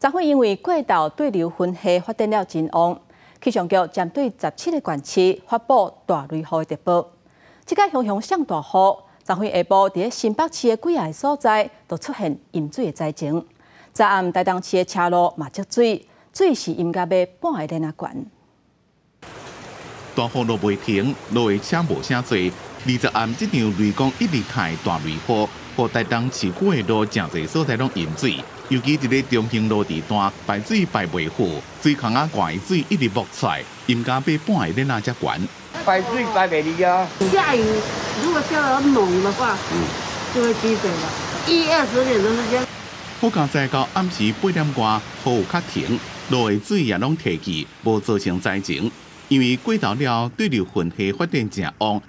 昨昏因为过道对流分溪发展了真旺，气象局针对17个县市发布大雷雨的特报。这个熊熊上大雨，昨昏下晡伫新北市的几个所在都出现淹水的灾情。昨暗台东市的车路嘛积水，水是淹到要半个脸啊悬。大雨落袂停，落的车无啥多。20暗这场雷公一直开大雷雨，予台东市区的路真侪所在拢淹水。尤其一个中兴路地段排水排袂好，水坑啊灌水一直冒出来，淹到要半个脸啊才悬。排水排袂离啊！下雨如果下得很猛的话，就会积水了。20点的时间。好佳在到暗时8点外，雨有较停，路的水也拢退去，无造成灾情。因为过道了对流分溪发展正旺，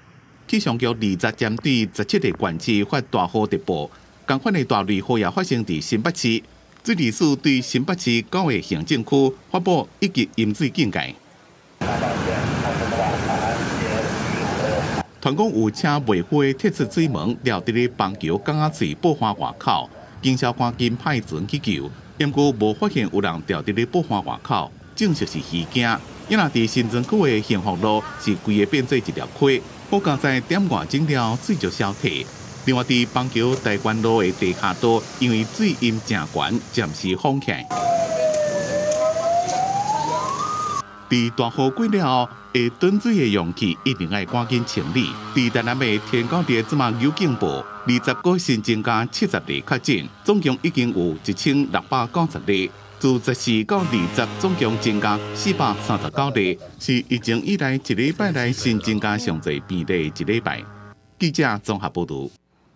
气象局20针对17个县市发大雨特报。同款的大雷雨也发生伫新北市，水利署对新北市9个行政区发布一级淹水警戒。团讲有车未恢踢出水门，了伫咧邦桥港仔嘴爆花外口，警消赶紧派船去救，因过无发现有人掉伫咧爆花外口，证实是虚惊。因若伫新庄区的幸福路是规个变做一条溪，好佳在点外整了水就消退。另外，伫邦桥大关路的地下道，因为水淹正悬，暂时封起来。伫大雨过了后，会囤水的容器一定要赶紧清理。伫台南的天高地即马有警报，20个新增加70例确诊，总共已经有1690例。自14到20，总共增加439例，是疫情以来一礼拜内新增加上侪病例一礼拜。记者综合报道。